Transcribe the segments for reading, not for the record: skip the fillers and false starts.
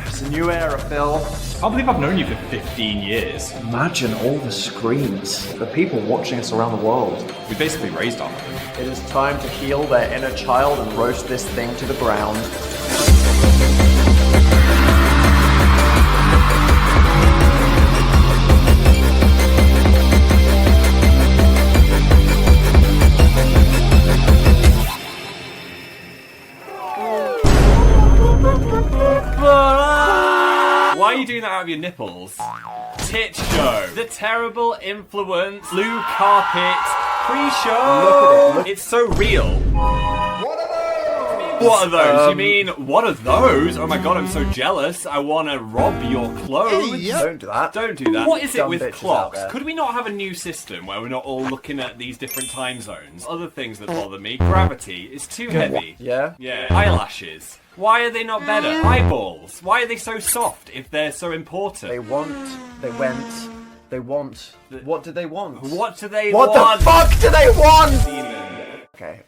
It's a new era, Phil. I can't believe I've known you for 15 years. Imagine all the screens, the people watching us around the world. We basically raised our money. It is time to heal their inner child and roast this thing to the ground. Why are you doing that out of your nipples? Tit show. The terrible influence. Blue carpet. Pre-show. Look at it. It's so real. What are those? You mean, what are those? Oh my god, I'm so jealous. I want to rob your clothes. Hey, Don't do that. Don't do that. What is it Dumb with bitches clocks? out there. Could we not have a new system where we're not all looking at these different time zones? Other things that bother me. Gravity is too heavy. Yeah? Yeah. Eyelashes. Why are they not better? Eyeballs. Why are they so soft if they're so important? They want. What do they want? What do they What want? the fuck do they want? Semen. Okay.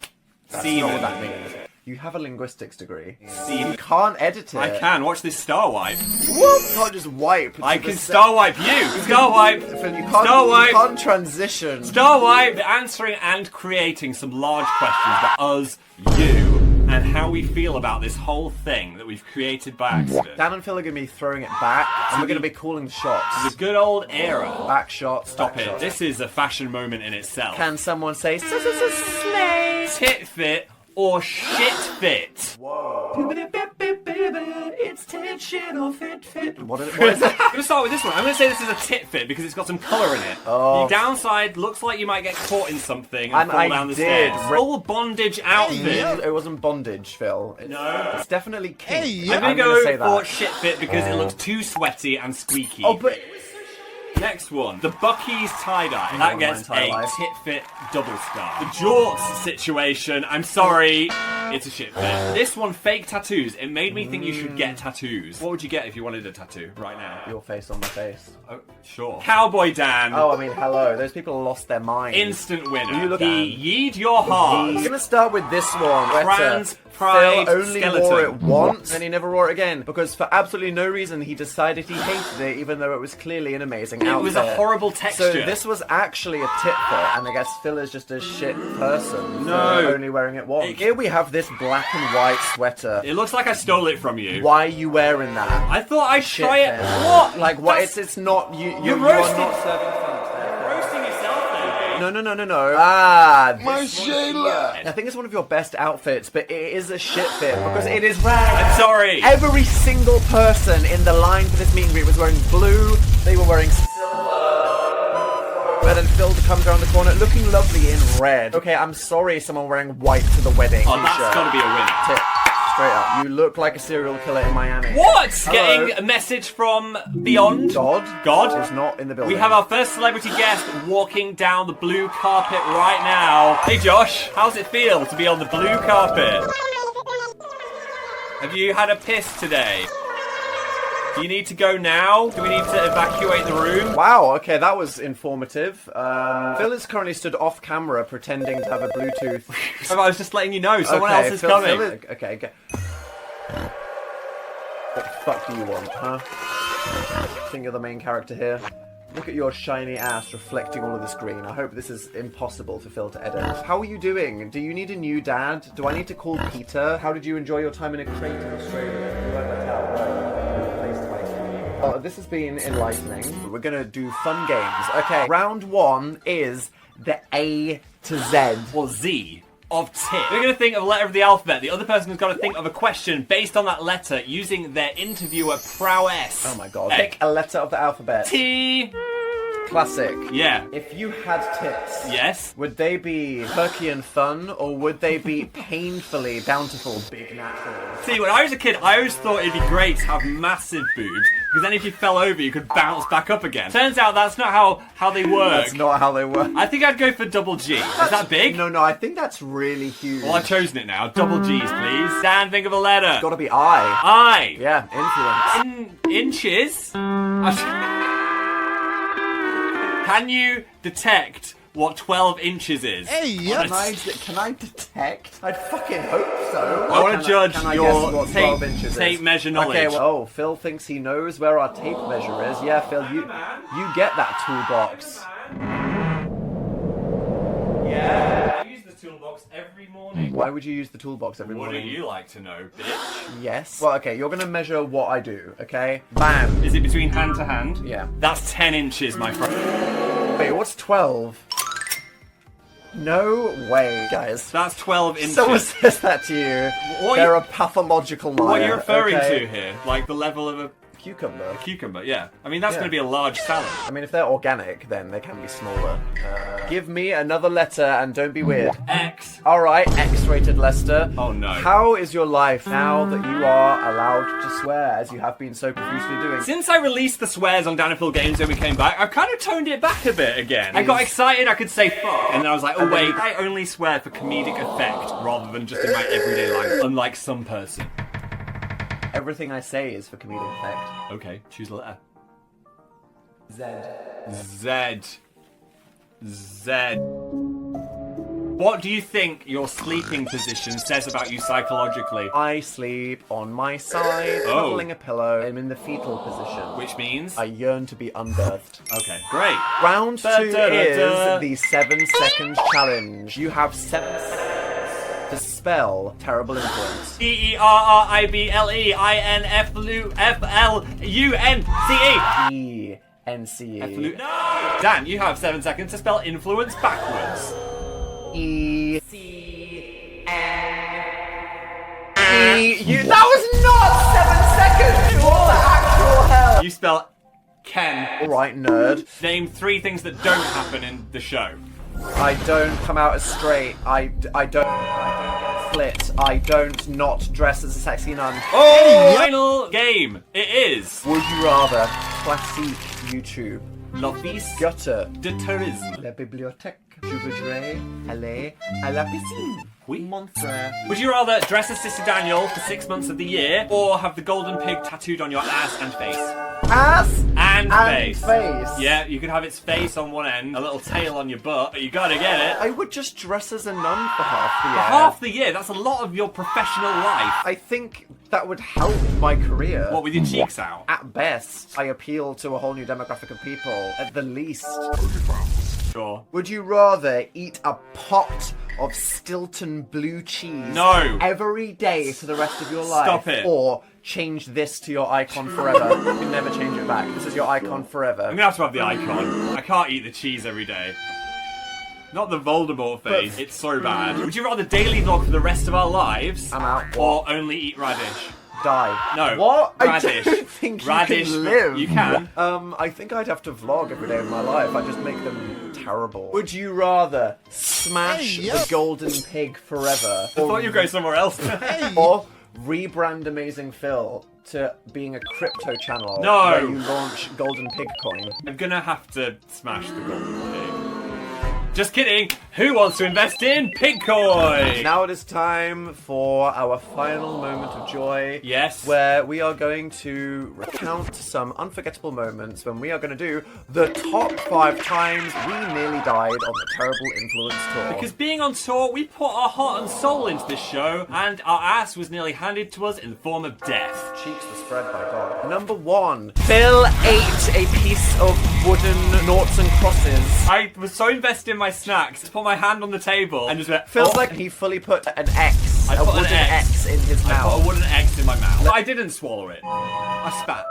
That's Semen. not what that means. You have a linguistics degree. Semen. You can't edit it. I can. Watch this star wipe. What? You can't just wipe. I can star wipe you. Star wipe. Phil, you can't, Star wipe. You can't transition. Star wipe. Answering and creating some large questions about us, you, and how we feel about this whole thing that we've created by accident. Dan and Phil are going to be throwing it back, and we're going to be calling shots. The good old era. Back shots. Stop back it. shots. This is a fashion moment in itself. Can someone say slay? Tit fit or shit fit? It's tit shit or fit fit. What is it? I'm going to start with this one. I'm going to say this is a tit fit because it's got some colour in it. Oh. The downside looks like you might get caught in something and And fall I down the did. stairs. Full bondage outfit. It wasn't bondage, Phil. No. It's definitely kink. I'm going gonna to say go for that. shit fit because it looks too sweaty and squeaky. Oh, but Next one, the Bucky's tie-dye. That gets my entire a life. tit fit double star. The jorts situation, I'm sorry, it's a shit fit. This one, fake tattoos. It made me think you should get tattoos. What would you get if you wanted a tattoo right now? your face on my face. Oh, sure. Cowboy Dan. Oh, I mean, hello. Those people lost their minds. Instant winner. You look He yeed your heart. I'm gonna start with this one. Trans Phil pride only skeleton. wore it once, and he never wore it again because for absolutely no reason he decided he hated it, even though it was clearly an amazing outfit. It was a horrible texture. So this was actually a tit fit, and I guess Phil is just a shit person. No. for only wearing it once. Here we have this black and white sweater. It looks like I stole it from you. Why are you wearing that? I thought I'd Shit try it. fit. What? Like what? That's- It's not you. You You're are roasting- not serving fun. roasting yourself there. No. Ah, this My Shayla. I think it's one of your best outfits, but it is a shit fit because it is rag. I'm sorry. Every single person in the line for this meet and greet was wearing blue. They were wearing silver. And then Phil comes around the corner looking lovely in red. Okay, I'm sorry someone wearing white to the wedding Oh, that's t-shirt. gotta be a winner. Tip. Straight up. You look like a serial killer in Miami. What? Hello. Getting a message from beyond? God God? is not in the building. We have our first celebrity guest walking down the blue carpet right now. Hey Josh, how's it feel to be on the blue carpet? Have you had a piss today? Do you need to go now? Do we need to evacuate the room? Wow, okay, that was informative. Phil is currently stood off camera pretending to have a Bluetooth. I was just letting you know, someone Okay, else is Phil- coming. Phil is- okay. What the fuck do you want, huh? Think you're the main character here? Look at your shiny ass reflecting all of the screen. I hope this is impossible for Phil to edit. How are you doing? Do you need a new dad? Do I need to call Peter? How did you enjoy your time in a crate in Australia? You won't let out, right? Oh, this has been enlightening. We're gonna do fun games. Okay, round one is the A to Z. Or Z of tit. We're going to think of a letter of the alphabet. The other person has got to think of a question based on that letter using their interviewer prowess. Oh my god. Pick a letter of the alphabet. T. Classic. Yeah. If you had tits, Yes. would they be perky and fun, or would they be painfully bountiful, big natural? See, when I was a kid, I always thought it'd be great to have massive boobs, because then if you fell over, you could bounce back up again. Turns out that's not how they work. That's not how they work. I think I'd go for double G. Is that big? No, I think that's really huge. Well, I've chosen it now. Double G's, please. Dan, think of a letter. It's gotta be I. I. Yeah, influence. Inches? Can you detect what 12 inches is? Hey, yeah. Can I detect? I'd fucking hope so. I want to judge can I your guess what 12 inches tape is? measure knowledge. Okay, well, Phil thinks he knows where our tape measure is. Yeah, Phil, you get that toolbox. Yeah. I use the toolbox every morning. Why would you use the toolbox every What do morning? you like to know, bitch? Yes. Well, okay, you're gonna measure what I do, okay? Bam. Is it between hand to hand? Yeah. That's 10 inches, my friend. Wait, what's 12? No way, guys. That's 12 inches. Someone says that to you. What They're you- a pathological liar. What are you referring okay? to here? Like the level of a Cucumber. cucumber, yeah. I mean, that's Yeah. going to be a large salad. I mean, if they're organic, then they can be smaller. Give me another letter and don't be weird. X. Alright, X-rated Lester. Oh, no. How is your life now that you are allowed to swear, as you have been so profusely doing? Since I released the swears on Dan and Phil Games when we came back, I've kind of toned it back a bit again. I got excited I could say fuck, and then I was like, oh wait, I only swear for comedic effect rather than just in my everyday life, unlike some person. Everything I say is for comedic effect. Okay, choose a letter. Z. Z. What do you think your sleeping position says about you psychologically? I sleep on my side, Oh. cuddling a pillow. I'm in the fetal position. Which means? I yearn to be unbirthed. Okay, great. Round 2 Da-da-da-da. is the 7-second challenge. You have 7 seconds to spell terrible influence. DERRIBLEINFLUNCE. E-N-C-E. No! Dan, you have 7 seconds to spell influence backwards. E. That was not 7 seconds! What the actual hell? You spell Ken. Alright, nerd. Name 3 things that don't happen in the show. I don't come out as straight. I don't flit. I don't not dress as a sexy nun. Oh! Final game. It is Would you rather? Classique YouTube. L'Office Gutter. de Tourisme. La bibliothèque. Je voudrais aller à la piscine. Oui. Mon frère. Would you rather dress as Sister Daniel for 6 months of the year, or have the golden pig tattooed on your ass and face? Ass And face. face. Yeah, you could have its face on one end, a little tail on your butt, but you gotta get it. I would just dress as a nun for half the year. Half the year, that's a lot of your professional life. I think that would help my career. What, with your cheeks out? At best, I appeal to a whole new demographic of people. At the least. Sure. Would you rather eat a pot of Stilton blue cheese No. every day for the rest of your life? Stop it. Or change this to your icon forever? You can never change it back. This is your icon forever. I'm gonna have the icon. I can't eat the cheese every day. Not the Voldemort face, it's so bad. Would you rather daily vlog for the rest of our lives? I'm out. Or only eat radish? Die. No. What? Radish. I don't think Radish. you can live. You can. I think I'd have to vlog every day of my life. I'd just make them terrible. Would you rather smash the golden pig forever? I thought you were going somewhere else. Or rebrand Amazing Phil to being a crypto channel No. where you launch golden pig coin? I'm gonna have to smash the golden pig. Just kidding. Who wants to invest in Pigcoin? Now it is time for our final moment of joy. Yes. Where we are going to recount some unforgettable moments when we are going to do the top 5 times we nearly died on the Terrible Influence tour. Because being on tour, we put our heart and soul into this show, and our ass was nearly handed to us in the form of death. Cheeks were spread by God. Number 1. Phil ate a piece of wooden noughts and crosses. I was so invested in my snacks, I put my hand on the table and just went, Feels oh. like he fully put an X, I a put an wooden X. X in his I mouth. put a wooden X in my mouth. I didn't swallow it. I spat.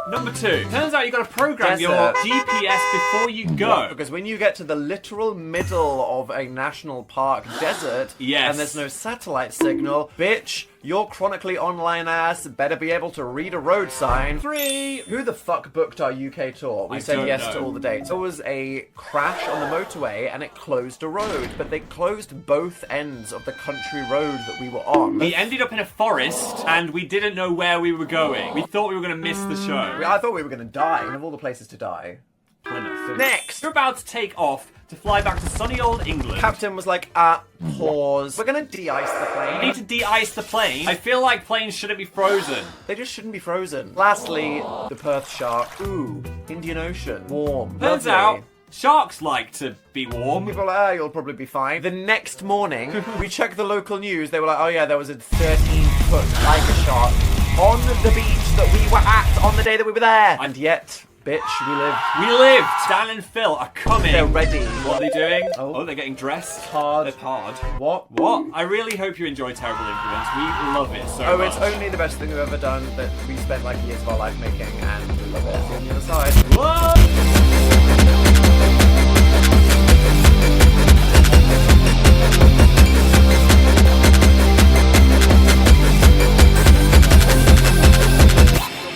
Number 2. Turns out you got to program your Desert. GPS before you go. Because when you get to the literal middle of a national park desert, Yes. and there's no satellite signal, bitch, Your chronically online ass better be able to read a road sign. 3. Who the fuck booked our UK tour? We I said don't yes know. to all the dates. There was a crash on the motorway and it closed a road, but they closed both ends of the country road that we were on. We ended up in a forest and we didn't know where we were going. We thought we were going to miss the show. I thought we were going to die, and of all the places to die. Plymouth. Next! We're about to take off to fly back to sunny old England. Captain was like, pause. We're going to de-ice the plane. We need to de-ice the plane. I feel like planes shouldn't be frozen. They just shouldn't be frozen. Lastly, the Perth shark. Ooh, Indian Ocean. Warm. Turns Lovely. out, sharks like to be warm. People are like, you'll probably be fine. The next morning, we checked the local news. They were like, oh yeah, there was a 13-foot tiger shark on the beach that we were at on the day that we were there. And yet, bitch, we live. We lived. Dan and Phil are coming. They're ready. What are they doing? Oh. Oh, they're getting dressed. Hard. They're hard. What? What? I really hope you enjoy Terrible Influence. We love it so Oh, much. it's only the best thing we've ever done that we spent like years of our life making, and we love it. See you on the other side. Whoa!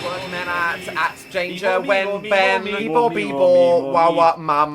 Working men at Danger Beebo, when beebo, Ben beebo, Beebo beebo, Beebo beebo, Wawa Mum.